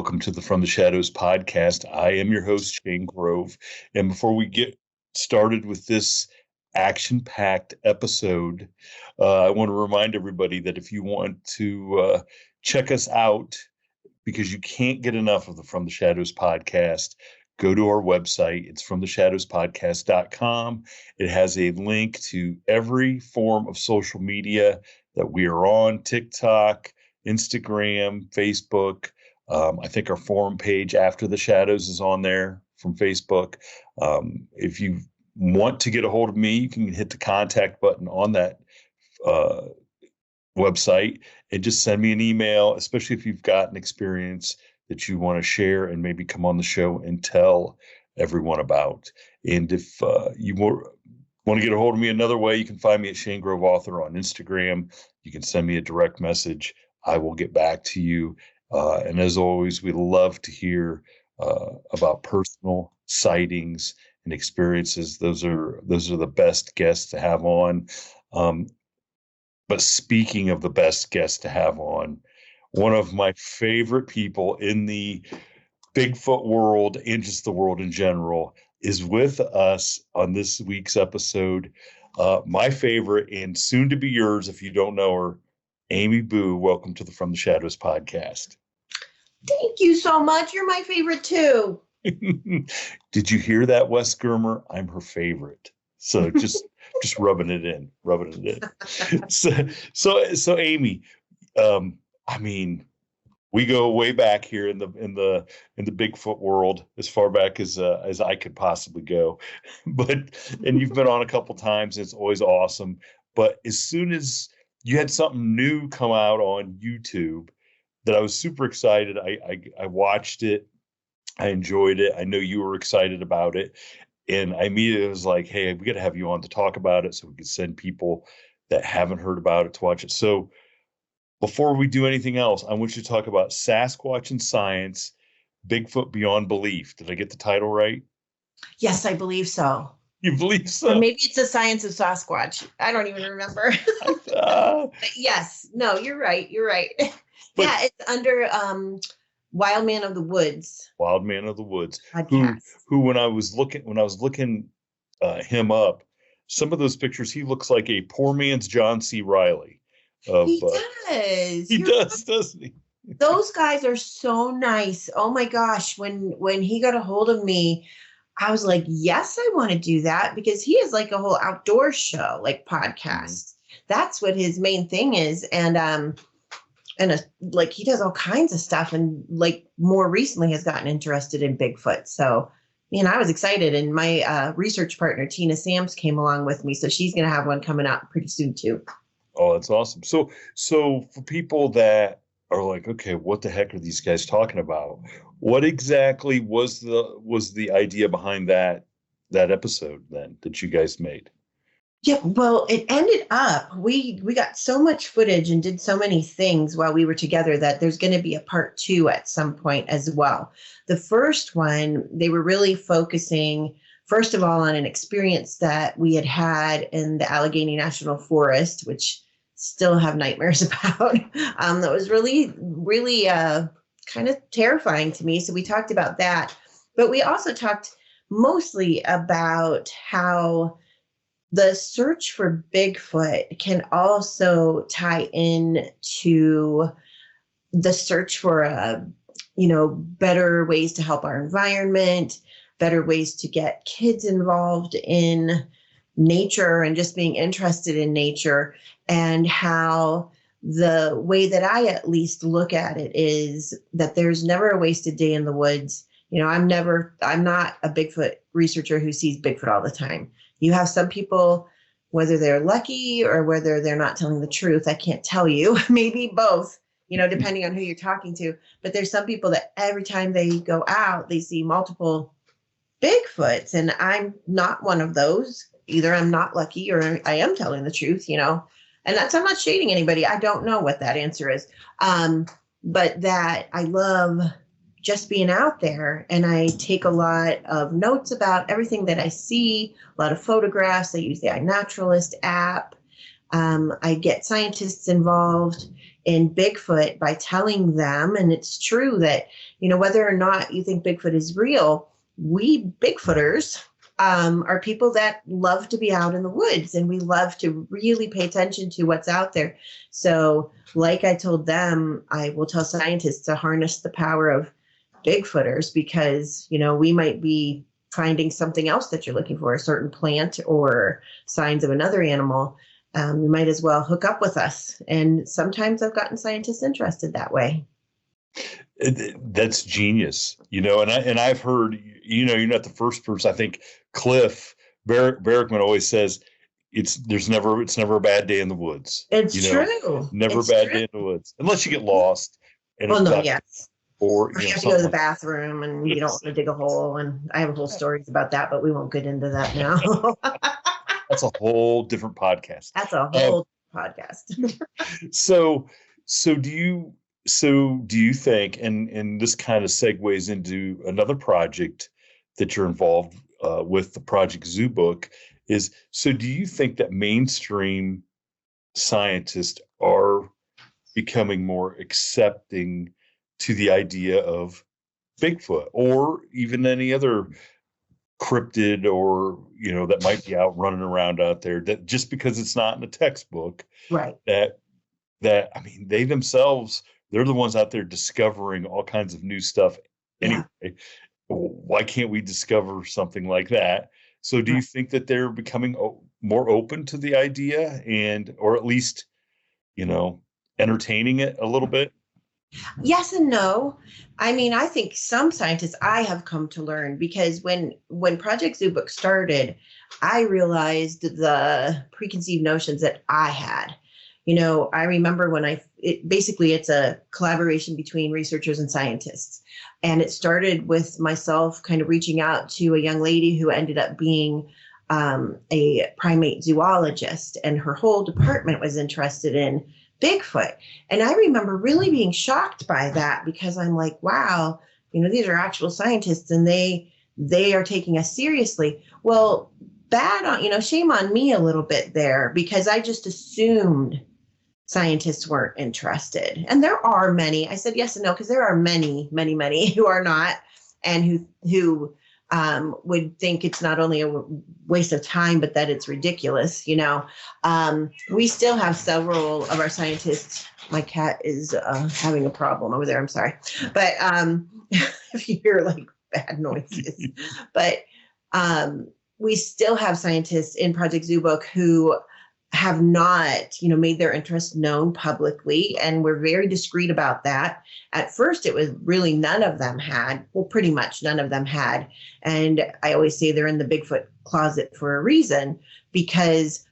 Welcome to the From the Shadows podcast. I am your host, Shane Grove. And before we get started with this action-packed episode, I want to remind everybody that if you want to check us out, because you can't get enough of the From the Shadows podcast, go to our website. It's fromtheshadowspodcast.com. It has a link to every form of social media that we are on: TikTok, Instagram, Facebook. I think our forum page, After the Shadows, is on there from Facebook. If you want to get a hold of me, you can hit the contact button on that website and just send me an email, especially if you've got an experience that you want to share and maybe come on the show and tell everyone about. And if you want to get a hold of me another way, you can find me at Shane Grove Author on Instagram. You can send me a direct message. I will get back to you. And as always, we love to hear about personal sightings and experiences. Those are the best guests to have on. But speaking of the best guests to have on, one of my favorite people in the Bigfoot world and just the world in general is with us on this week's episode. My favorite, and soon to be yours if you don't know her, Amy Bue. Welcome to the From the Shadows podcast. Thank you so much. You're my favorite too. Did you hear that, Wes Germer? I'm her favorite. So just rubbing it in. So Amy, I mean, we go way back here in the Bigfoot world, as far back as I could possibly go. And you've been on a couple times. It's always awesome. But as soon as you had something new come out on YouTube, that I was super excited. I watched it. I enjoyed it. I know you were excited about it. And I immediately was like, hey, we got to have you on to talk about it so we can send people that haven't heard about it to watch it. So before we do anything else, I want you to talk about Sasquatch and Science, Bigfoot Beyond Belief. Did I get the title right? Yes, I believe so. You believe so? Or maybe it's the Science of Sasquatch. I don't even remember. But yes. No, you're right. But, yeah, it's under Wildman of the Woods. Wildman of the Woods. Who when I was looking him up, some of those pictures, he looks like a poor man's John C. Reilly. He does. He does, doesn't he? Those guys are so nice. Oh my gosh. When he got a hold of me, I was like, yes, I want to do that, because he is like a whole outdoor show, like podcast. That's what his main thing is. And like he does all kinds of stuff, and like more recently has gotten interested in Bigfoot. So, I was excited, and my research partner, Tina Sams, came along with me. So she's going to have one coming out pretty soon too. Oh, that's awesome. So for people that are like, okay, what the heck are these guys talking about? What exactly was the idea behind that episode then that you guys made? Yeah, well, it ended up, we got so much footage and did so many things while we were together that there's going to be a part 2 at some point as well. The first one, they were really focusing, first of all, on an experience that we had in the Allegheny National Forest, which still have nightmares about. That was really, really kind of terrifying to me. So we talked about that. But we also talked mostly about how the search for Bigfoot can also tie in to the search for, better ways to help our environment, better ways to get kids involved in nature and just being interested in nature, and how the way that I at least look at it is that there's never a wasted day in the woods. I'm not a Bigfoot researcher who sees Bigfoot all the time. You have some people, whether they're lucky or whether they're not telling the truth, I can't tell you, maybe both, depending on who you're talking to. But there's some people that every time they go out, they see multiple Bigfoots. And I'm not one of those. Either I'm not lucky or I am telling the truth, and I'm not shading anybody. I don't know what that answer is. But that I love just being out there, and I take a lot of notes about everything that I see, a lot of photographs. I use the iNaturalist app. I get scientists involved in Bigfoot by telling them, and it's true that, whether or not you think Bigfoot is real, we Bigfooters are people that love to be out in the woods, and we love to really pay attention to what's out there. So like I told them, I will tell scientists to harness the power of Bigfooters, because, we might be finding something else that you're looking for, a certain plant or signs of another animal. You might as well hook up with us. And sometimes I've gotten scientists interested that way. That's genius, and I've heard, you're not the first person. I think Cliff Barrickman always says it's never a bad day in the woods. It's true. Never a bad day in the woods, unless you get lost. And Yes. Or you have to go to the bathroom and you don't want to dig a hole. And I have whole stories about that, but we won't get into that now. That's a whole different podcast. That's a whole podcast. So do you think, and this kind of segues into another project that you're involved with, the Project Zubbook, so do you think that mainstream scientists are becoming more accepting to the idea of Bigfoot, or even any other cryptid, or that might be out running around out there, that just because it's not in a textbook, right, that I mean, they're the ones out there discovering all kinds of new stuff anyway. Yeah. Why can't we discover something like that? So do you think that they're becoming more open to the idea, or at least entertaining it a little bit? Yes and no. I mean, I think some scientists, I have come to learn, because when Project Zubbook started, I realized the preconceived notions that I had. I remember when it's a collaboration between researchers and scientists. And it started with myself kind of reaching out to a young lady who ended up being a primate zoologist, and her whole department was interested in Bigfoot. And I remember really being shocked by that, because I'm like, wow, these are actual scientists, and they are taking us seriously. Well, shame on me a little bit there, because I just assumed scientists weren't interested. And there are many. I said yes and no, because there are many, many, many who are not, and who would think it's not only a waste of time, but that it's ridiculous. We still have several of our scientists. My cat is having a problem over there. I'm sorry. But if you hear like bad noises, but we still have scientists in Project Zubbook who have not, made their interest known publicly. And we're very discreet about that. At first, it was really none of them had. Well, pretty much none of them had. And I always say they're in the Bigfoot closet for a reason, because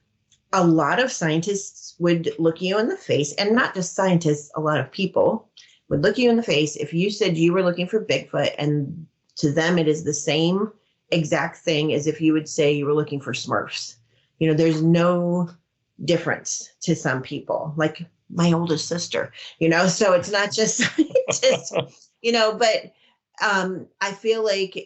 a lot of scientists would look you in the face, and not just scientists, a lot of people would look you in the face if you said you were looking for Bigfoot. And to them, it is the same exact thing as if you would say you were looking for Smurfs. There's no difference to some people, like my oldest sister, so it's not just scientists, but I feel like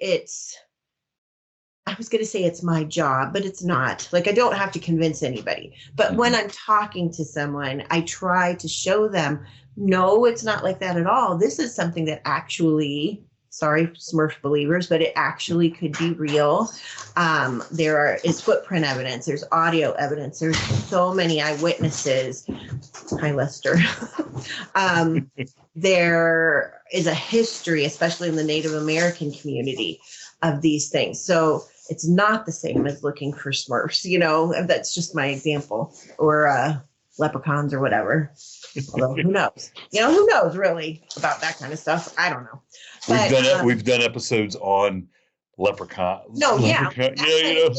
I was going to say it's my job, but it's not. Like, I don't have to convince anybody. But when I'm talking to someone, I try to show them, no, it's not like that at all. This is something that actually, sorry, Smurf believers, but it actually could be real. There is footprint evidence. There's audio evidence. There's so many eyewitnesses. Hi, Lester. There is a history, especially in the Native American community, of these things. So it's not the same as looking for Smurfs, that's just my example, or leprechauns or whatever. Although who knows? Who knows really about that kind of stuff? I don't know. But, we've done episodes on leprechaun. No, leprechaun. Yeah.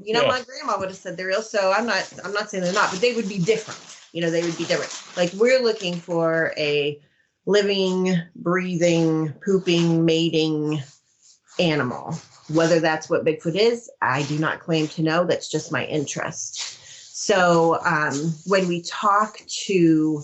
My grandma would have said they're real. So I'm not saying they're not, but they would be different. They would be different. Like, we're looking for a living, breathing, pooping, mating animal. Whether that's what Bigfoot is, I do not claim to know. That's just my interest. So when we talk to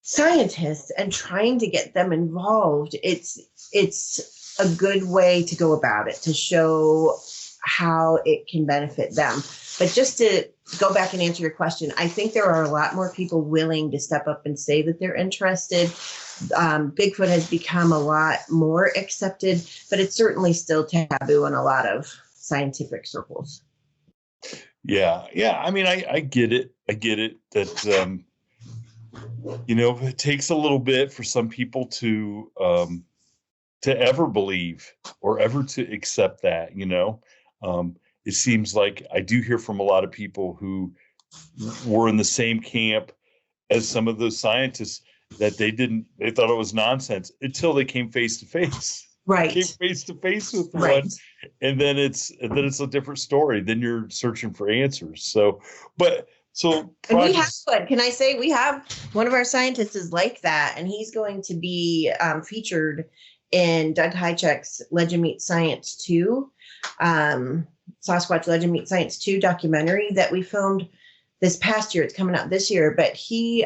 scientists and trying to get them involved, it's a good way to go about it, to show how it can benefit them. But just to go back and answer your question. I think there are a lot more people willing to step up and say that they're interested. Bigfoot has become a lot more accepted, but it's certainly still taboo in a lot of scientific circles. Yeah. I mean, I get it. I get it that, it takes a little bit for some people to ever believe or ever to accept that, it seems like I do hear from a lot of people who were in the same camp as some of those scientists that they thought it was nonsense until they came face to face. Right. Came face to face with right. one, and then it's a different story. Then you're searching for answers. So and we have one. Can I say we have one of our scientists is like that, and he's going to be featured in Doug Hychek's Legend Meets Science 2, Sasquatch Legend Meets Science 2 documentary that we filmed this past year. It's coming out this year, but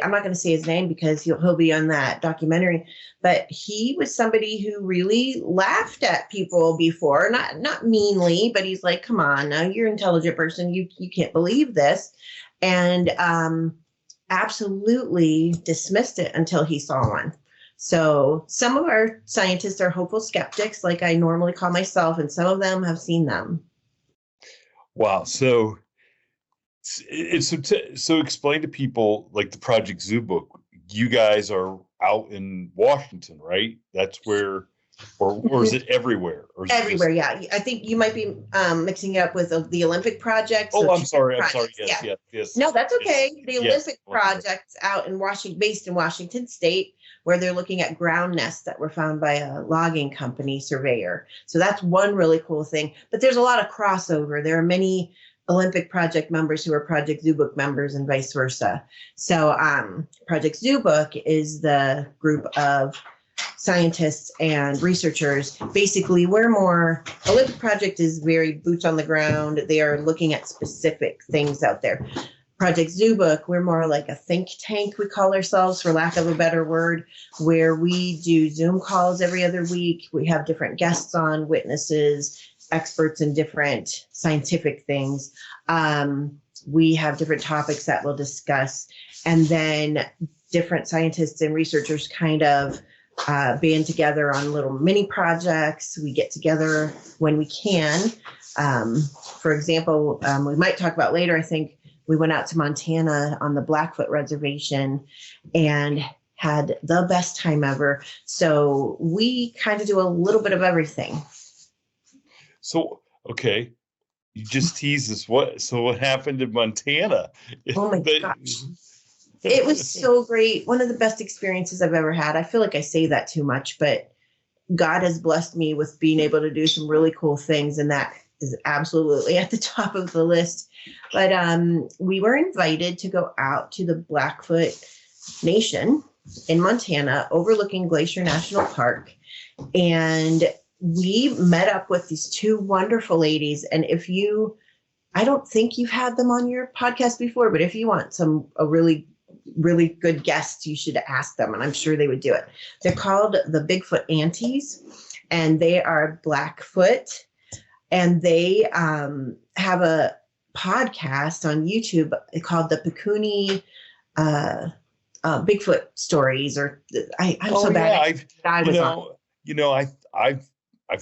I'm not going to say his name because he'll be on that documentary, but he was somebody who really laughed at people before, not meanly, but he's like, come on, now you're an intelligent person. You can't believe this. And absolutely dismissed it until he saw one. So some of our scientists are hopeful skeptics, like I normally call myself, and some of them have seen them. Wow. So explain to people like the Project Zubbook. You guys are out in Washington, right? That's where, or is it everywhere? Or is everywhere, yeah. I think you might be mixing it up with the Olympic Project. Oh, I'm sorry. Yes. No, that's okay. Yes. The Olympic Project's out in based in Washington State, where they're looking at ground nests that were found by a logging company surveyor. So that's one really cool thing. But there's a lot of crossover. There are many Olympic Project members who are Project Zubbook members and vice versa. So Project Zubbook is the group of scientists and researchers. Basically, Olympic Project is very boots on the ground. They are looking at specific things out there. Project Zubbook, we're more like a think tank, we call ourselves, for lack of a better word, where we do Zoom calls every other week. We have different guests on, witnesses, experts in different scientific things. We have different topics that we'll discuss. And then different scientists and researchers kind of band together on little mini projects. We get together when we can. For example, we might talk about later, I think we went out to Montana on the Blackfoot Reservation and had the best time ever. So we kind of do a little bit of everything. So, okay, you just teased us. What happened in Montana? Oh my gosh. It was so great. One of the best experiences I've ever had. I feel like I say that too much, but God has blessed me with being able to do some really cool things, and that is absolutely at the top of the list. But we were invited to go out to the Blackfoot Nation in Montana, overlooking Glacier National Park, and we met up with these two wonderful ladies. And I don't think you've had them on your podcast before, but if you want a really, really good guest, you should ask them, and I'm sure they would do it. They're called the Bigfoot Aunties, and they are Blackfoot, and they have a podcast on YouTube called the Pikuni Bigfoot Stories, or I'm so bad. I've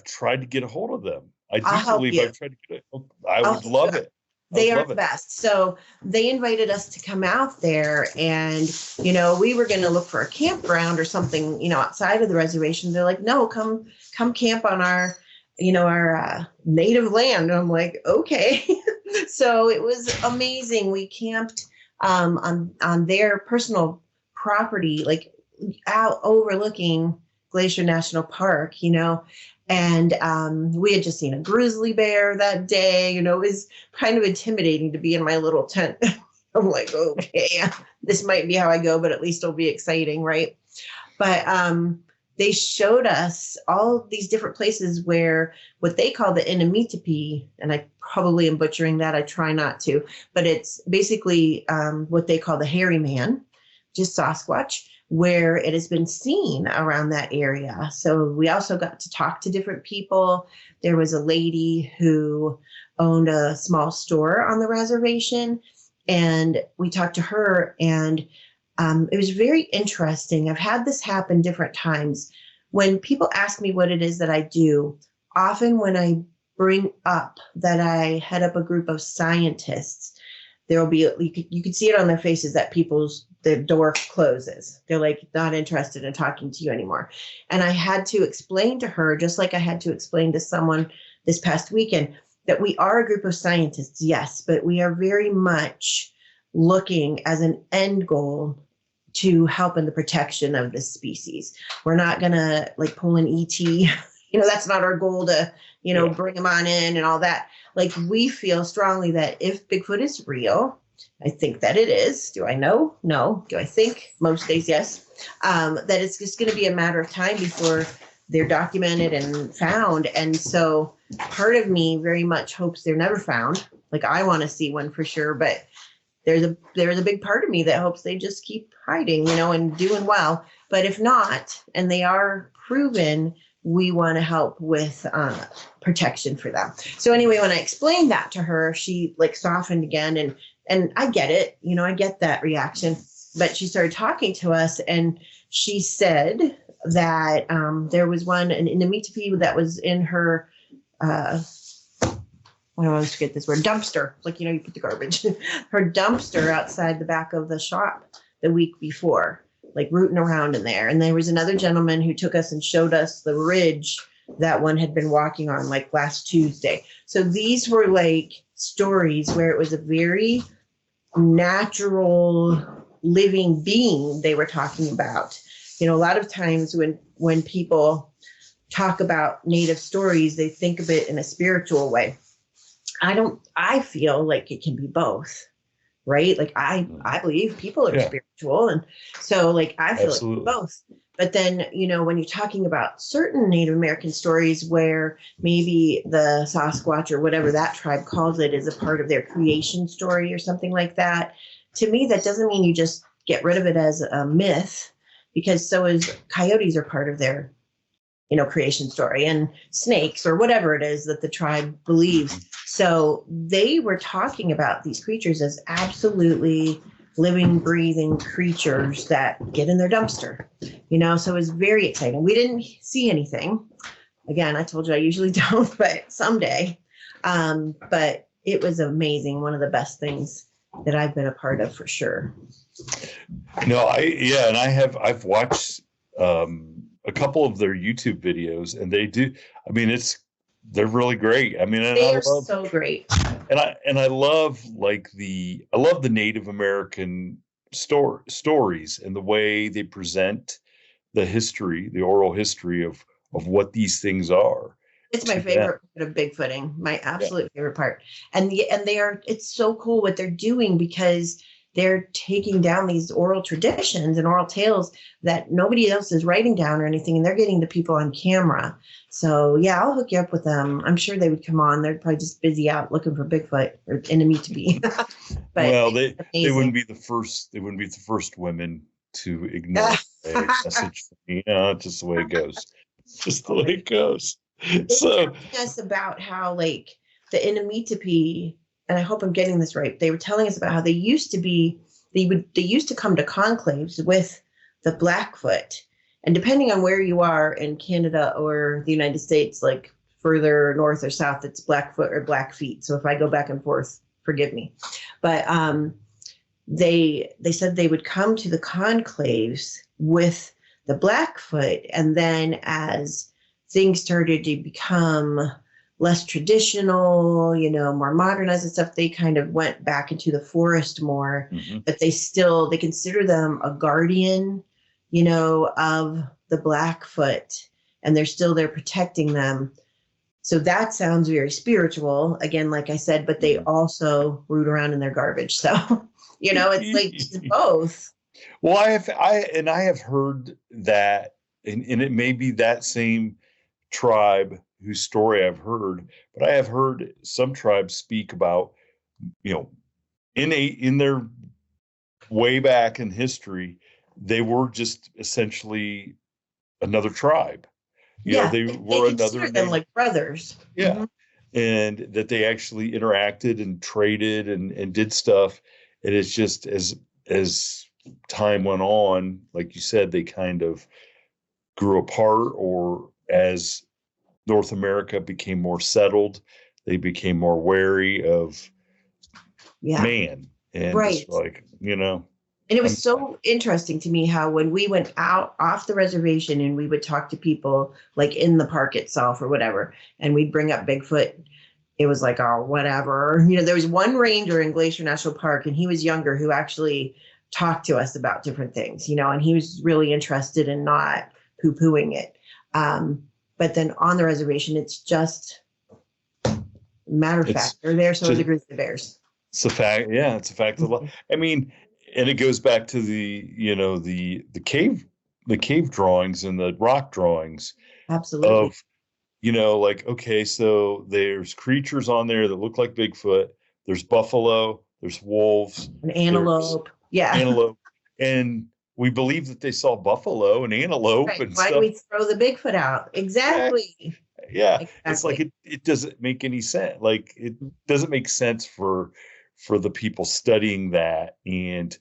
tried to get a hold of them. I've tried to get it. I would love it. They are the best. So they invited us to come out there, and, we were going to look for a campground or something, outside of the reservation. They're like, no, come camp on our native land. And I'm like, okay. So it was amazing. We camped on their personal property, like out overlooking Glacier National Park, and we had just seen a grizzly bear that day. It was kind of intimidating to be in my little tent. I'm like, okay, this might be how I go, but at least it'll be exciting, right? But they showed us all these different places where what they call the Inimitepi, and I probably am butchering that. I try not to, but it's basically what they call the hairy man, just Sasquatch, where it has been seen around that area. So we also got to talk to different people. There was a lady who owned a small store on the reservation, And we talked to her, and it was very interesting. I've had this happen different times. When people ask me what it is that I do, often when I bring up that I head up a group of scientists, there will be, you could see it on their faces that their door closes. They're like not interested in talking to you anymore. And I had to explain to her, just like I had to explain to someone this past weekend, that we are a group of scientists, yes, but we are very much looking as an end goal to help in the protection of this species. We're not going to like pull an ET. That's not our goal to, bring them on in and all that. Like, we feel strongly that if Bigfoot is real, I think that it is. Do I know? No. Do I think? Most days, yes. That it's just going to be a matter of time before they're documented and found. And so part of me very much hopes they're never found. Like, I want to see one for sure, but there's a big part of me that hopes they just keep hiding, and doing well. But if not, and they are proven, we want to help with protection for them. So anyway, when I explained that to her, she like softened again, and I get it, I get that reaction. But she started talking to us, and she said that there was an Inumitopy that was in her, I always forget this word, dumpster. Like, you put the garbage, her dumpster outside the back of the shop the week before, like rooting around in there. And there was another gentleman who took us and showed us the ridge that one had been walking on like last Tuesday. So these were like stories where it was a very natural living being they were talking about. A lot of times when people talk about native stories, they think of it in a spiritual way. I feel like it can be both, right? Like I believe people are spiritual. And so like, I feel like both. But then, when you're talking about certain Native American stories where maybe the Sasquatch or whatever that tribe calls it is a part of their creation story or something like that, to me, that doesn't mean you just get rid of it as a myth, because so is coyotes are part of their creation story, and snakes or whatever it is that the tribe believes. So they were talking about these creatures as absolutely living, breathing creatures that get in their dumpster, so it was very exciting. We didn't see anything. Again, I told you I usually don't, but someday. But it was amazing. One of the best things that I've been a part of for sure. And I've watched a couple of their YouTube videos, and they do. I mean, they're really great. I mean, they are so great. And I love the Native American stories and the way they present the oral history of what these things are. It's my favorite part of Bigfooting, my absolute favorite part. And it's so cool what they're doing, because they're taking down these oral traditions and oral tales that nobody else is writing down or anything, and they're getting the people on camera. So yeah, I'll hook you up with them. I'm sure they would come on. They're probably just busy out looking for Bigfoot or Inumitopy. Well, they wouldn't be the first. They wouldn't be the first women to ignore a message from me. Just the way it goes. Just the way it goes. So telling us about how like the Inumitopy, and I hope I'm getting this right, they were telling us about how they used to come to conclaves with the Blackfoot. And depending on where you are in Canada or the United States, like further north or south, it's Blackfoot or Blackfeet. So if I go back and forth, forgive me. But they said they would come to the conclaves with the Blackfoot, and then as things started to become less traditional, more modernized and stuff, they kind of went back into the forest more. Mm-hmm. But they consider them a guardian, of the Blackfoot, and they're still there protecting them. So that sounds very spiritual, again, like I said, but they also root around in their garbage. So, it's like it's both. Well, I have heard that, and it may be that same tribe whose story I've heard, but I have heard some tribes speak about, in their way back in history, they were just essentially another tribe. They were another them like brothers. Yeah. Mm-hmm. And that they actually interacted and traded and did stuff. And it's just as time went on, like you said, they kind of grew apart, or as North America became more settled, they became more wary of man, and right. just like, And it was so interesting to me how when we went out off the reservation and we would talk to people like in the park itself or whatever, and we'd bring up Bigfoot, it was like, oh, whatever. There was one ranger in Glacier National Park, and he was younger, who actually talked to us about different things, and he was really interested in not poo-pooing it. But then on the reservation, it's just matter of fact, they're there, so are the grizzly bears. It's a fact. Yeah, it's a fact of life. I mean, and it goes back to the cave drawings and the rock drawings. Absolutely. Of, like, okay, so there's creatures on there that look like Bigfoot. There's buffalo. There's wolves. An antelope. Yeah. Antelope. And we believe that they saw buffalo and antelope right. and Why stuff. do we throw the Bigfoot out? Exactly. Yeah. Exactly. It's like it doesn't make any sense. Like, it doesn't make sense for the people studying that and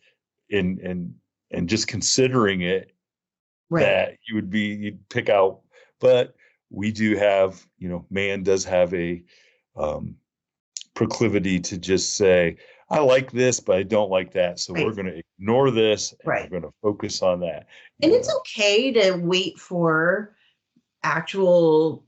just considering it, right, that you'd pick out. But we do have, man does have a proclivity to just say, I like this, but I don't like that. So right, we're going to ignore this, and right, we're going to focus on that. And it's okay to wait for actual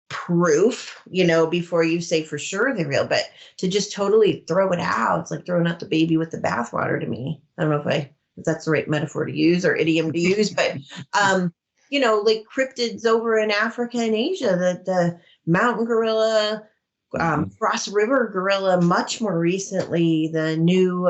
proof, before you say for sure they're real, but to just totally throw it out, it's like throwing out the baby with the bathwater to me. I don't know if that's the right metaphor to use or idiom to use, but like cryptids over in Africa and Asia, the mountain gorilla, Cross River gorilla, much more recently, the new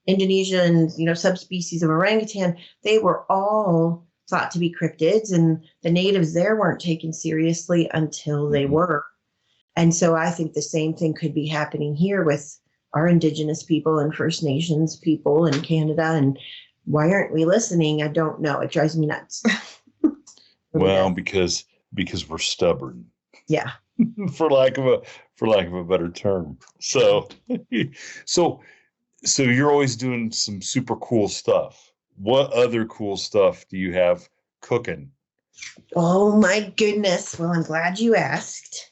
Indonesian, subspecies of orangutan, they were all thought to be cryptids, and the natives there weren't taken seriously until they were. And so I think the same thing could be happening here with our Indigenous people and First Nations people in Canada. And why aren't we listening? I don't know. It drives me nuts. Well, because we're stubborn. Yeah. for lack of a better term. So you're always doing some super cool stuff. What other cool stuff do you have cooking? Oh my goodness. Well, I'm glad you asked.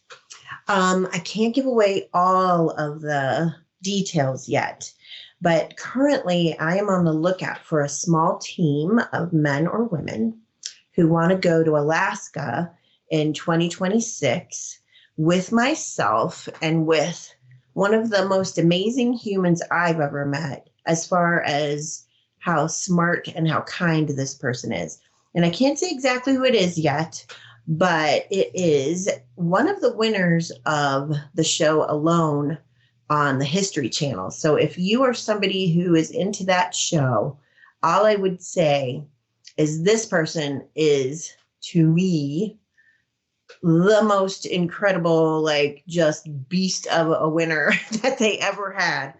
I can't give away all of the details yet, but currently I am on the lookout for a small team of men or women who want to go to Alaska in 2026 with myself and with one of the most amazing humans I've ever met, as far as how smart and how kind this person is. And I can't say exactly who it is yet, but it is one of the winners of the show Alone on the History Channel. So if you are somebody who is into that show, all I would say is this person is, to me, the most incredible, just beast of a winner that they ever had.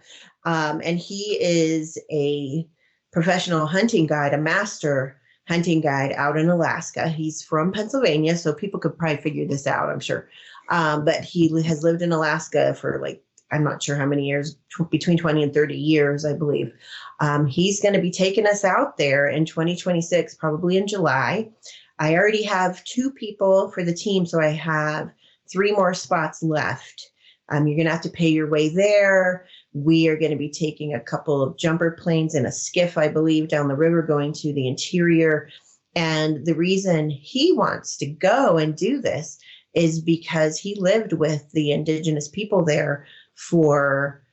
And he is a professional hunting guide, a master hunting guide out in Alaska. He's from Pennsylvania, so people could probably figure this out, I'm sure. But he has lived in Alaska for I'm not sure how many years, between 20 and 30 years, I believe. He's going to be taking us out there in 2026, probably in July. I already have 2 people for the team, so I have 3 more spots left. You're going to have to pay your way there. We are going to be taking a couple of jumper planes and a skiff, I believe, down the river going to the interior. And the reason he wants to go and do this is because he lived with the Indigenous people there for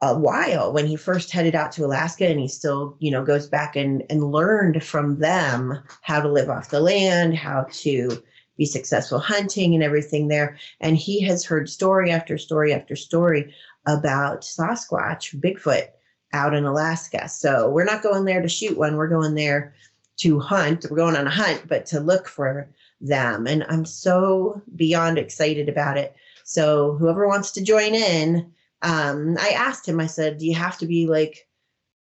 a while when he first headed out to Alaska, and he still, goes back and learned from them how to live off the land, how to be successful hunting and everything there. And he has heard story after story after story about Sasquatch, Bigfoot out in Alaska. So we're not going there to shoot one. We're going there to hunt. We're going on a hunt, but to look for them. And I'm so beyond excited about it. So whoever wants to join in, I asked him, I said, do you have to be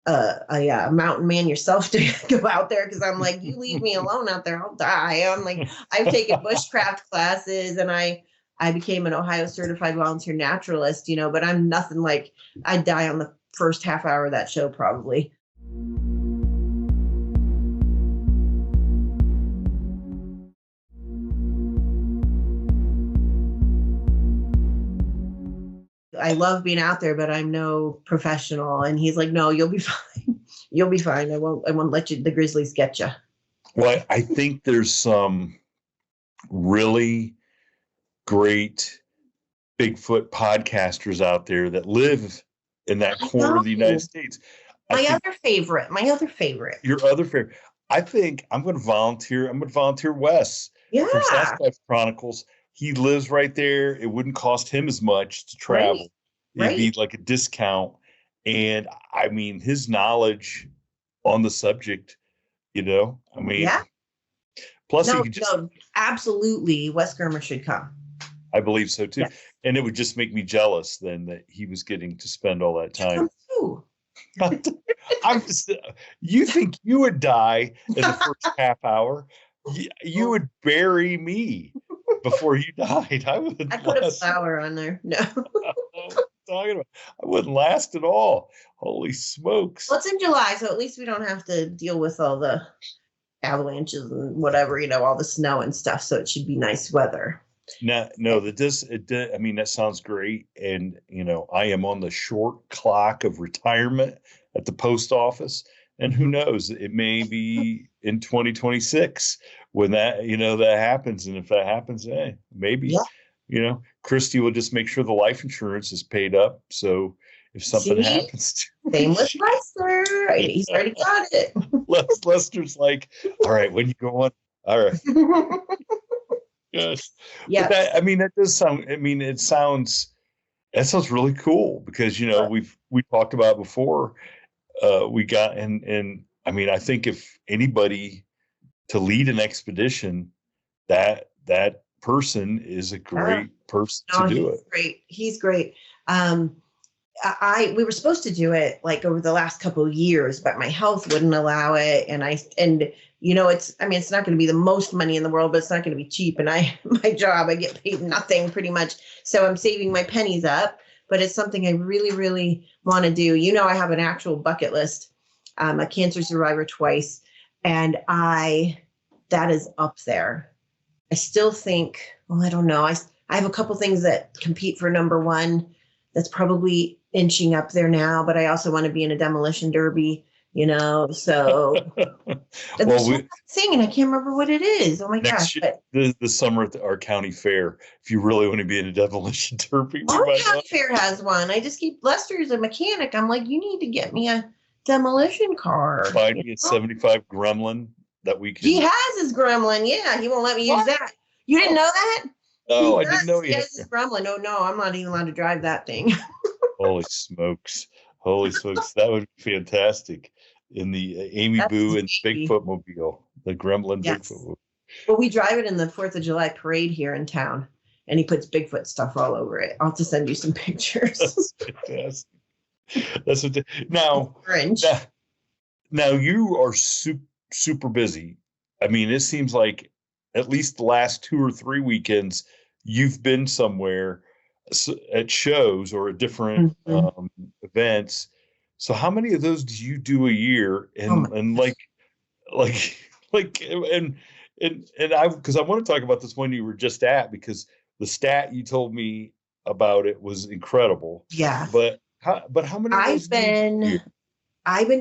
a mountain man yourself to go out there? Because I'm like, you leave me alone out there, I'll die. I'm like, I've taken bushcraft classes, and I became an Ohio certified volunteer naturalist, but I'm nothing like, I'd die on the first half hour of that show, probably. I love being out there, but I'm no professional. And he's like, no, you'll be fine. You'll be fine. I won't let the grizzlies get you. Well, I think there's some really great Bigfoot podcasters out there that live in that corner of the United States. My other favorite. Your other favorite. I think I'm going to volunteer. I'm going to volunteer Wes from Sasquatch Chronicles. He lives right there. It wouldn't cost him as much to travel. It'd be like a discount. And I mean, his knowledge on the subject, plus he could just, absolutely. Wes Germer should come. I believe so too. Yes. And it would just make me jealous then that he was getting to spend all that time. I'm just, you think you would die in the first half hour? You would bury me before you died. I put a flower on there. No. Talking about, I wouldn't last at all. Holy smokes. Well, it's in July, so at least we don't have to deal with all the avalanches and whatever, all the snow and stuff. So it should be nice weather. No, I mean, that sounds great. And, I am on the short clock of retirement at the post office. And who knows, it may be in 2026 when that happens. And if that happens, maybe, Christy will just make sure the life insurance is paid up. So if something happens to same with Lester. He's already got it. Lester's like, all right, when you go on, all right. Yes. Yeah. That does sound, that sounds really cool because, we talked about before, we got, and I think if anybody to lead an expedition, that person is a great person to do it. Great. He's great. We were supposed to do it like over the last couple of years, but my health wouldn't allow it. And it's not going to be the most money in the world, but it's not going to be cheap. And my job, I get paid nothing pretty much. So I'm saving my pennies up, but it's something I really, really want to do. I have an actual bucket list. I'm a cancer survivor twice, and that is up there. I still think, I don't know. I have a couple things that compete for number one. That's probably inching up there now, but I also want to be in a demolition derby, so thing, and I can't remember what it is. Oh my gosh. The summer at our county fair, if you really want to be in a demolition derby. Our county fair has one. I just Lester's a mechanic. I'm like, you need to get me a demolition car. Find me a 75 Gremlin that we can. He has his Gremlin. Yeah, he won't let me use that. You didn't know that? No, I didn't know he has his Gremlin. No, I'm not even allowed to drive that thing. Holy smokes. That would be fantastic. In the Amy Bue and Bigfoot mobile, the Gremlin Bigfoot mobile. Well, we drive it in the 4th of July parade here in town, and he puts Bigfoot stuff all over it. I'll have to send you some pictures. That's fantastic. That's what now you are super busy. It seems like at least the last 2 or 3 weekends you've been somewhere at shows or at different events. So how many of those do you do a year? And I because I want to talk about this one you were just at, because the stat you told me about it was incredible. Yeah. But how many? I've been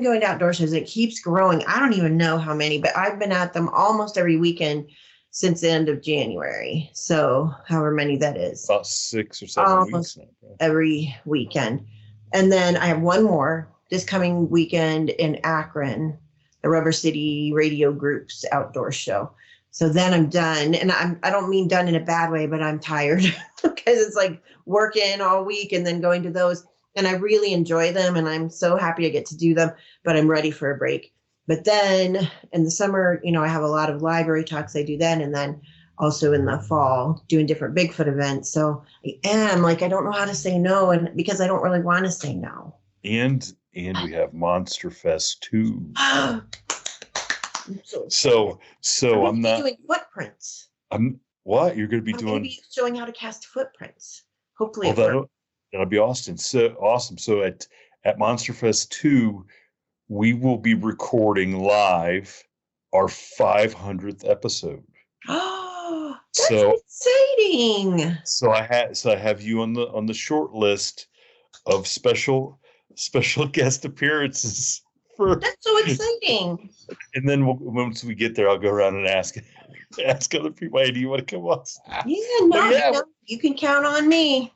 going to outdoor shows. It keeps growing. I don't even know how many, but I've been at them almost every weekend since the end of January. So however many that is. About 6 or 7 weeks now. Every weekend. And then I have one more this coming weekend in Akron, the Rubber City Radio Group's outdoor show. So then I'm done. And I don't mean done in a bad way, but I'm tired because it's like working all week and then going to those. And I really enjoy them. And I'm so happy I get to do them, but I'm ready for a break. But then in the summer, I have a lot of library talks I do then. And then also in the fall doing different Bigfoot events. So I don't know how to say no. And because I don't really want to say no. And we have Monster Fest too. So I'm not doing footprints. What you're going to be doing? Maybe showing how to cast footprints. Hopefully, that'll be awesome. So awesome. So at at Monsterfest 2, we will be recording live our 500th episode. Oh, that's So exciting. I have you on the short list of special guest appearances for. That's so exciting. And then once we get there, I'll go around and ask other people, hey, do you want to come on? Yeah, no, Yeah, you can count on me.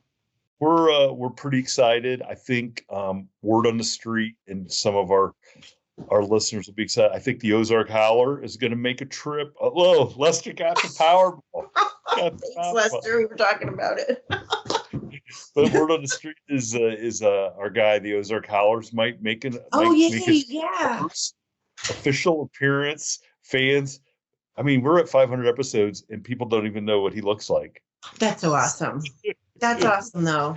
we're pretty excited. I think word on the street and some of our listeners will be excited. I think the Ozark Howler is going to make a trip. Oh, Lester got the Powerball. Thanks, Lester. We were talking about it. But word on the street is our guy, the Ozark Howlers, might make his first official appearance. Fans, I mean, we're at 500 episodes and people don't even know what he looks like. That's so awesome. That's awesome, though.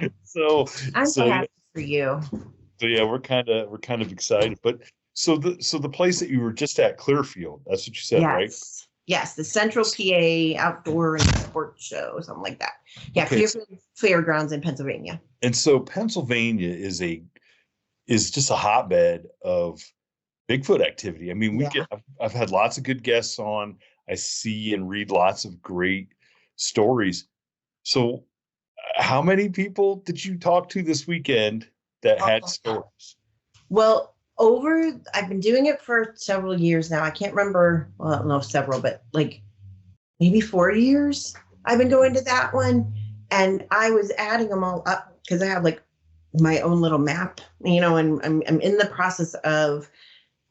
I'm so happy for you. So yeah, we're kind of excited. But so the place that you were just at, Clearfield, that's what you said, right? Yes, the Central PA Outdoor and Sports Show, something like that. Yeah, okay. Clearfield Fairgrounds in Pennsylvania. And so Pennsylvania is just a hotbed of Bigfoot activity. I mean, I've had lots of good guests on. I see and read lots of great stories. So how many people did you talk to this weekend that had stories? Well, I've been doing it for several years now. I can't remember, well, no, several, but like maybe 4 years I've been going to that one. And I was adding them all up because I have like my own little map, and I'm in the process of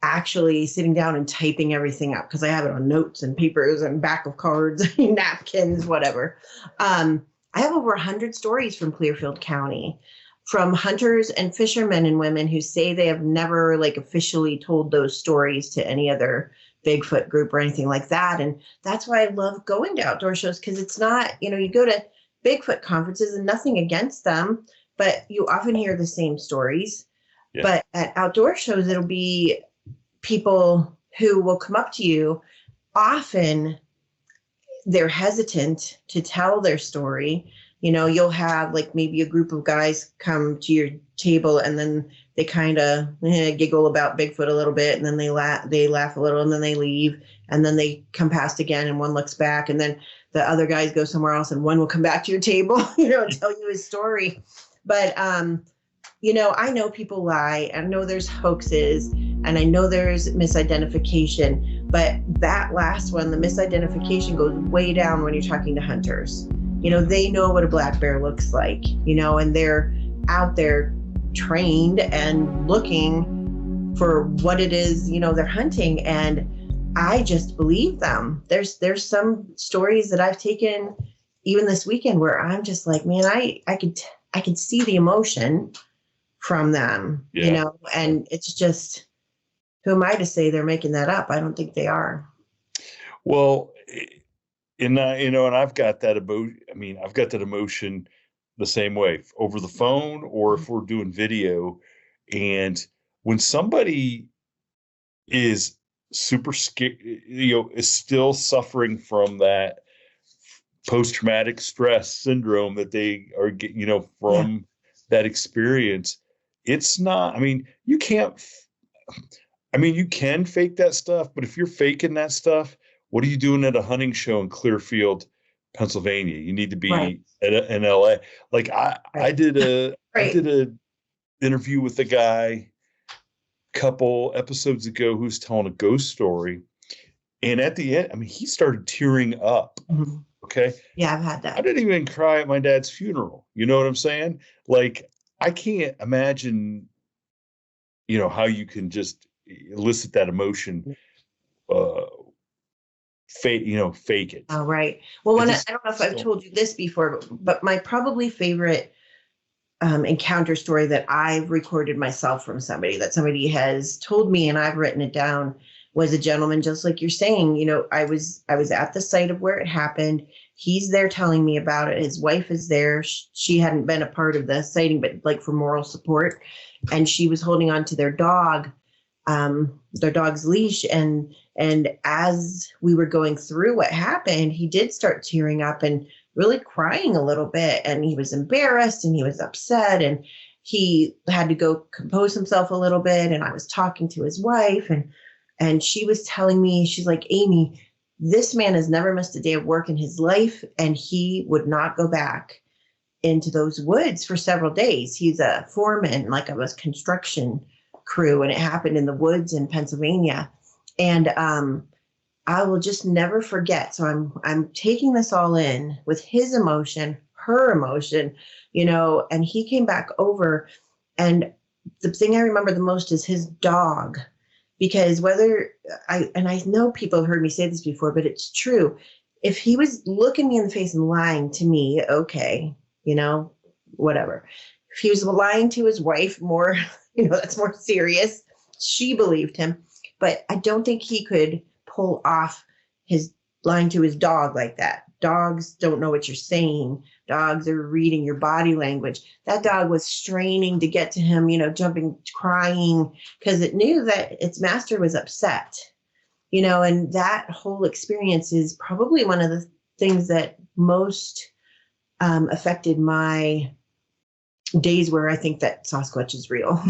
actually sitting down and typing everything up because I have it on notes and papers and back of cards, napkins, whatever. I have over 100 stories from Clearfield County, from hunters and fishermen and women who say they have never like officially told those stories to any other Bigfoot group or anything like that. And that's why I love going to outdoor shows, because it's not, you go to Bigfoot conferences and nothing against them, but you often hear the same stories. Yeah. But at outdoor shows, it'll be people who will come up to you. Often they're hesitant to tell their story. You'll have like maybe a group of guys come to your table and then they kind of giggle about Bigfoot a little bit, and then they laugh a little, and then they leave, and then they come past again and one looks back, and then the other guys go somewhere else and one will come back to your table, and tell you his story. But, I know people lie. I know there's hoaxes, and I know there's misidentification, but that last one, the misidentification, goes way down when you're talking to hunters. They know what a black bear looks like, and they're out there trained and looking for what it is, they're hunting. And I just believe them. There's some stories that I've taken even this weekend where I'm just like, man, I could see the emotion from them, and it's just, who am I to say they're making that up? I don't think they are. Well, and I've got that emotion. I mean, I've got that emotion the same way over the phone, or if we're doing video. And when somebody is super scared, is still suffering from that post-traumatic stress syndrome that they are getting, from that experience, it's not, you can't, you can fake that stuff, but if you're faking that stuff, what are you doing at a hunting show in Clearfield, Pennsylvania? You need to be in LA. Like I did a interview with a guy a couple episodes ago who's telling a ghost story, and at the end, he started tearing up. Mm-hmm. Okay. Yeah, I've had that. I didn't even cry at my dad's funeral. You know what I'm saying? Like, I can't imagine, how you can just elicit that emotion. Fake it. Oh, right. Well, I don't know if I've told you this before, but my probably favorite encounter story that I've recorded myself from somebody, that somebody has told me and I've written it down, was a gentleman, just like you're saying. I was at the site of where it happened. He's there telling me about it. His wife is there. She hadn't been a part of the sighting, but like for moral support. And she was holding on to their dog's leash. And as we were going through what happened, he did start tearing up and really crying a little bit. And he was embarrassed and he was upset. he had to go compose himself a little bit. And I was talking to his wife, and she was telling me, she's like, Amy, this man has never missed a day of work in his life, and he would not go back into those woods for several days. He's a foreman, like of a construction crew, and it happened in the woods in Pennsylvania. And I will just never forget. So I'm taking this all in with his emotion, her emotion, and he came back over. And the thing I remember the most is his dog, because I know people have heard me say this before, but it's true. If he was looking me in the face and lying to me, okay, whatever. If he was lying to his wife more, that's more serious. She believed him, but I don't think he could pull off his lying to his dog like that. Dogs don't know what you're saying. Dogs are reading your body language. That dog was straining to get to him, jumping, crying, because it knew that its master was upset, and that whole experience is probably one of the things that most affected my days where I think that Sasquatch is real.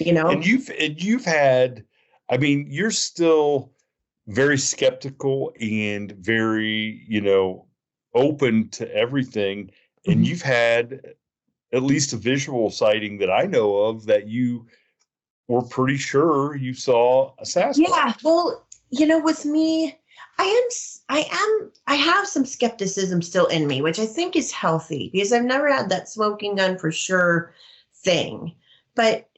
And you've had, you're still very skeptical and very, open to everything. And Mm-hmm. you've had at least a visual sighting that I know of that you were pretty sure you saw a Sasquatch. Yeah. Well, with me, I have some skepticism still in me, which I think is healthy, because I've never had that smoking gun for sure thing. But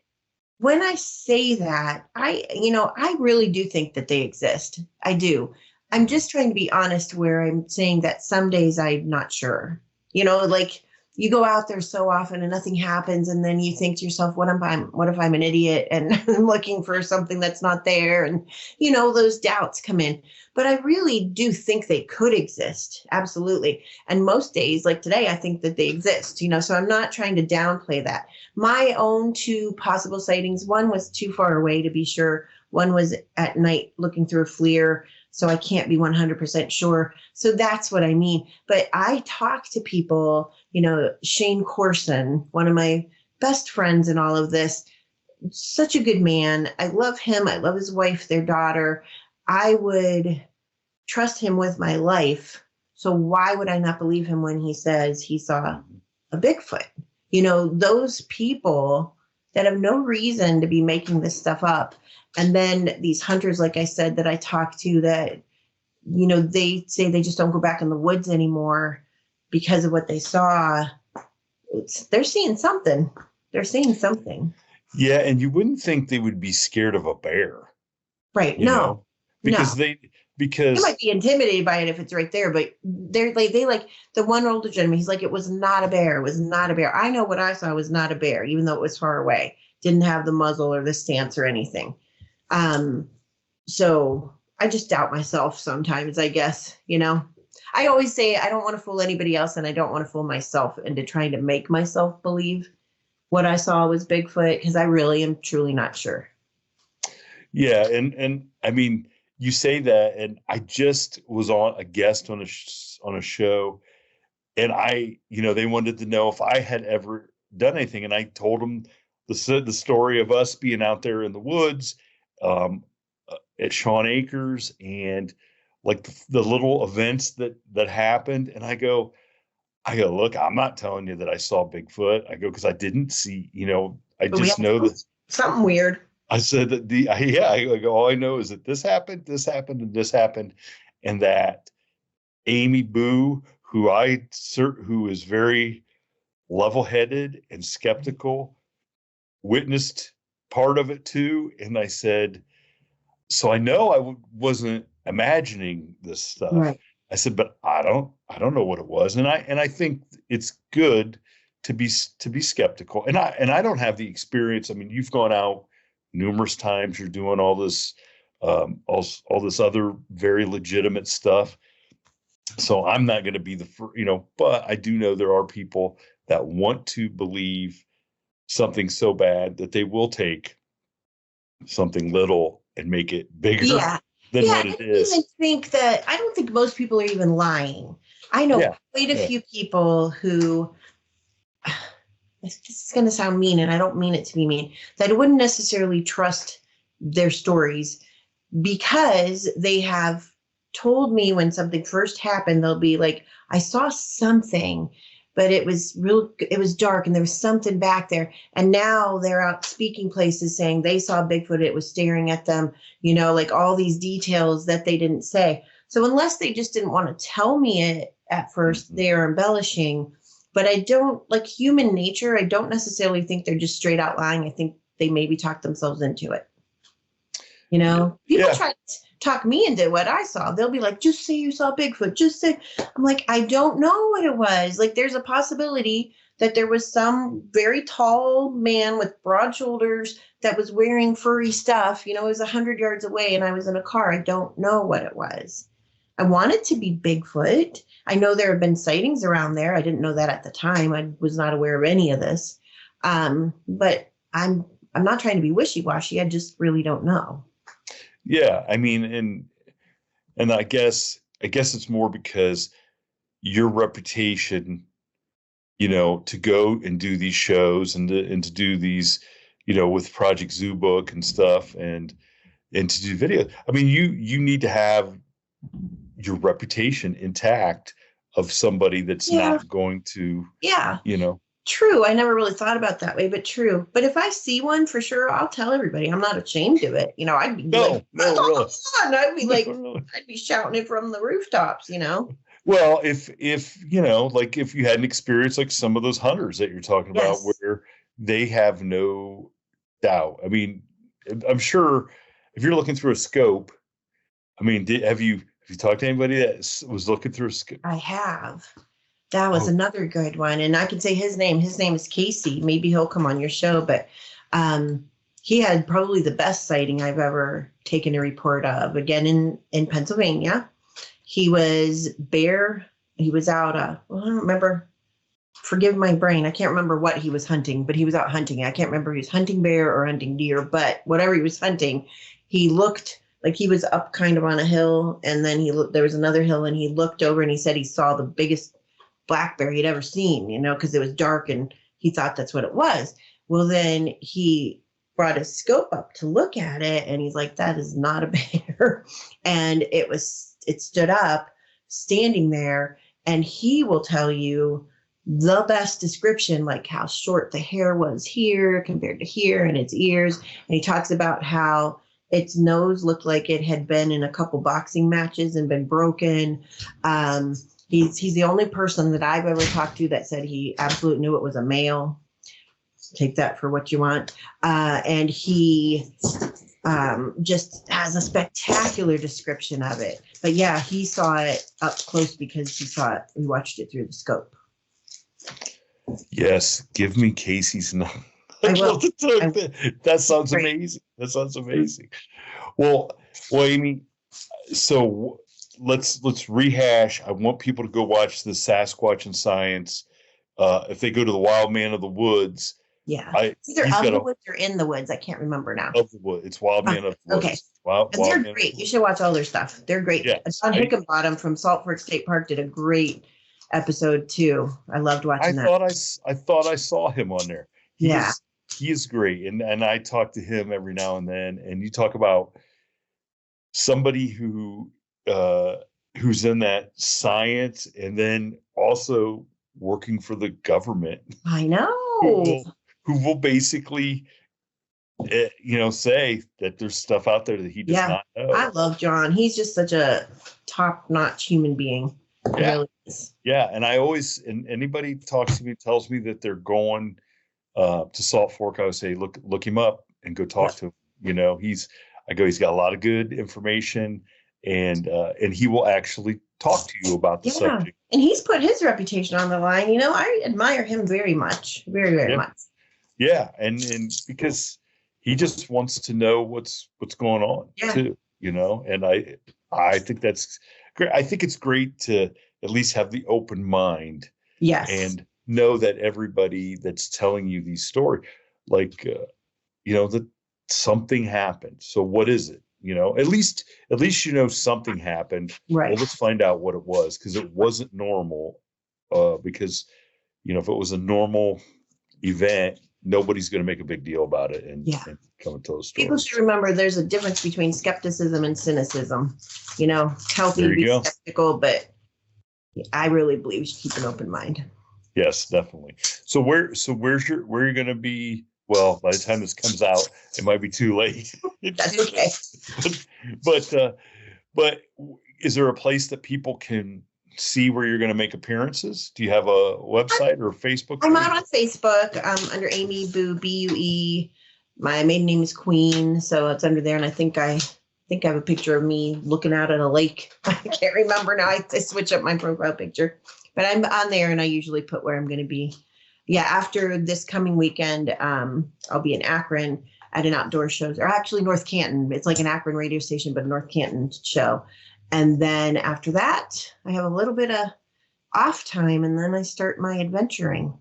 when I say that, I really do think that they exist. I do. I'm just trying to be honest, where I'm saying that some days I'm not sure. Like you go out there so often and nothing happens, and then you think to yourself, what if I'm an idiot and I'm looking for something that's not there? And those doubts come in. But I really do think they could exist. Absolutely. And most days, like today, I think that they exist, so I'm not trying to downplay that. My own two possible sightings, one was too far away to be sure. One was at night looking through a FLIR, so I can't be 100% sure. So that's what I mean. But I talk to people, Shane Corson, one of my best friends in all of this, such a good man. I love him. I love his wife, their daughter. I would trust him with my life. So why would I not believe him when he says he saw a Bigfoot? Those people that have no reason to be making this stuff up. And then these hunters, like I said, that I talk to, that, they say they just don't go back in the woods anymore because of what they saw. They're seeing something. They're seeing something. Yeah. And you wouldn't think they would be scared of a bear. Right. No. Because they might be intimidated by it if it's right there, but they like the one older gentleman. He's like, it was not a bear. It was not a bear. I know what I saw was not a bear, even though it was far away. Didn't have the muzzle or the stance or anything. So I just doubt myself sometimes, I guess, I always say I don't want to fool anybody else, and I don't want to fool myself into trying to make myself believe what I saw was Bigfoot, because I really am truly not sure. Yeah. And you say that, and I just was on a guest on a show, and they wanted to know if I had ever done anything, and I told them the story of us being out there in the woods at Shawn Acres, and like the little events that happened. And I go, look, I'm not telling you that I saw Bigfoot. I go, because I didn't see, I just know that something weird. I said that I go, all I know is that this happened, and this happened, and that Amy Bue, who is very level-headed and skeptical, witnessed part of it too. And I said, so I know I wasn't imagining this stuff. Right. I said, but I don't know what it was. And I think it's good to be skeptical. And I don't have the experience. You've gone out numerous times. You're doing all this, all this other very legitimate stuff. So I'm not going to be the first, but I do know there are people that want to believe something so bad that they will take something little and make it bigger than what it is. I don't think most people are even lying. I know quite a few people who this is going to sound mean, and I don't mean it to be mean, that I wouldn't necessarily trust their stories because they have told me when something first happened, they'll be like, I saw something, but it was dark and there was something back there. And now they're out speaking places saying they saw Bigfoot, it was staring at them, like all these details that they didn't say. So unless they just didn't want to tell me it at first, they are embellishing. But I don't, like human nature, I don't necessarily think they're just straight out lying. I think they maybe talk themselves into it. People try to talk me into what I saw. They'll be like, just say you saw Bigfoot. Just say. I'm like, I don't know what it was. Like, there's a possibility that there was some very tall man with broad shoulders that was wearing furry stuff. It was 100 yards away and I was in a car. I don't know what it was. I want it to be Bigfoot. I know there have been sightings around there. I didn't know that at the time. I was not aware of any of this. But I'm not trying to be wishy-washy. I just really don't know. Yeah, I mean, and I guess it's more because your reputation, to go and do these shows and to do these, with Project Zubbook and stuff, and to do video. I mean, you need to have your reputation intact of somebody that's not going to, True. I never really thought about that way, but true. But if I see one, for sure, I'll tell everybody. I'm not ashamed of it. I'd be no, really. I'd be like, I'd be shouting it from the rooftops, Well, if like if you had an experience like some of those hunters that you're talking about, where they have no doubt. I mean, I'm sure if you're looking through a scope, I mean, have you talked to anybody that was looking through a scope? I have. That was another good one. And I can say his name. His name is Casey. Maybe he'll come on your show. But he had probably the best sighting I've ever taken a report of. Again, in Pennsylvania. He was out, I don't remember. Forgive my brain. I can't remember what he was hunting, but he was out hunting. I can't remember if he was hunting bear or hunting deer. But whatever he was hunting, he looked like he was up kind of on a hill. And then there was another hill and he looked over and he said he saw the biggest black bear he'd ever seen, because it was dark and he thought that's what it was. Well, then he brought his scope up to look at it and he's like, that is not a bear. And it stood up standing there, and he will tell you the best description, like how short the hair was here compared to here and its ears. And he talks about how its nose looked like it had been in a couple boxing matches and been broken. He's the only person that I've ever talked to that said he absolutely knew it was a male. Take that for what you want. And he just has a spectacular description of it. But yeah, he saw it up close because he watched it through the scope. Yes, give me Casey's number. I will. That sounds amazing. That sounds amazing. Well, Amy, so let's rehash. I want people to go watch the Sasquatch and Science. If they go to the Wildman of the Woods. Yeah. Either of the woods or in the woods. I can't remember now. Of the woods. It's Wildman of the Woods. Okay. And they're great. You should watch all their stuff. They're great. Yes. John Hickenbottom from Salt Fork State Park did a great episode too. I loved watching that. I thought I saw him on there. He is great. And I talk to him every now and then. And you talk about somebody who's in that science and then also working for the government. I know. Who will basically, say that there's stuff out there that he does not know. I love John. He's just such a top-notch human being. Yeah. Really is. Yeah. And I always, and anybody talks to me, tells me that they're going to Salt Fork, I would say, look him up and go talk to him. He's got a lot of good information, and he will actually talk to you about the subject. And he's put his reputation on the line. I admire him very much, very, very much. Yeah, and because he just wants to know what's going on too, and I think that's great. I think it's great to at least have the open mind. Yes. And know that everybody that's telling you these stories, that something happened. So what is it? At least something happened. Right. Well, let's find out what it was, because it wasn't normal. Because if it was a normal, event, nobody's going to make a big deal about it and come and tell a story. People should remember there's a difference between skepticism and cynicism. Healthy to be skeptical, but I really believe you should keep an open mind. Yes, definitely. So where are you going to be? Well, by the time this comes out, it might be too late. That's okay. But is there a place that people can see where you're going to make appearances? Do you have a website or Facebook? I'm out on Facebook under Amy Bue, Bue. My maiden name is Queen, so it's under there. And I think I have a picture of me looking out at a lake. I can't remember now. I switch up my profile picture, but I'm on there, and I usually put where I'm going to be. Yeah, after this coming weekend, I'll be in Akron at an outdoor show, or actually North Canton. It's like an Akron radio station, but a North Canton show. And then after that, I have a little bit of off time, and then I start my adventuring.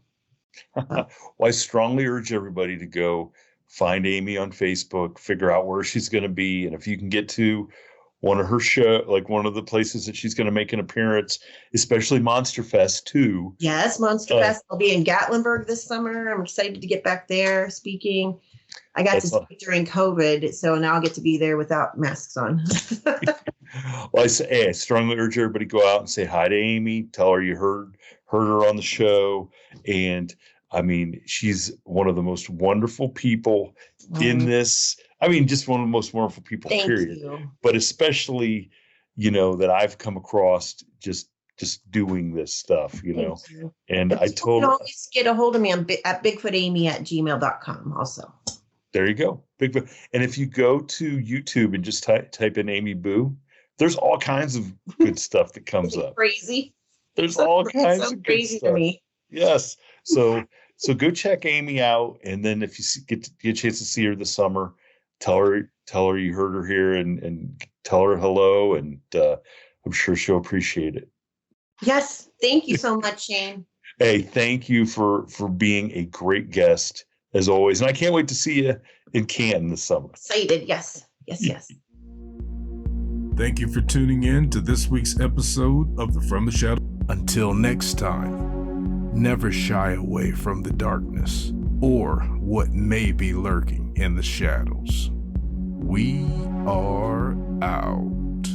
Well, I strongly urge everybody to go find Amy on Facebook, figure out where she's going to be. And if you can get to one of her show, like one of the places that she's going to make an appearance, especially Monster Fest too. Yes, Monster Fest. I'll be in Gatlinburg this summer. I'm excited to get back there speaking. I got to speak during COVID, so now I'll get to be there without masks on. Well, I strongly urge everybody to go out and say hi to Amy. Tell her you heard her on the show. And I mean, she's one of the most wonderful people in this. I mean, just one of the most wonderful people, period. You. But especially, that I've come across just doing this stuff, You. And I told her. You can always get a hold of me at bigfootamy@gmail.com also. There you go. Bigfoot. And if you go to YouTube and just type in Amy Bue, there's all kinds of good stuff that comes up. Crazy. There's all kinds of good stuff. To me. Yes. So go check Amy out, and then if you get a chance to see her this summer, tell her you heard her here, and tell her hello, and I'm sure she'll appreciate it. Yes. Thank you so much, Shane. Hey, thank you for being a great guest as always, and I can't wait to see you in Canton this summer. Excited. Yes. Thank you for tuning in to this week's episode of the From the Shadow. Until next time, never shy away from the darkness or what may be lurking in the shadows. We are out.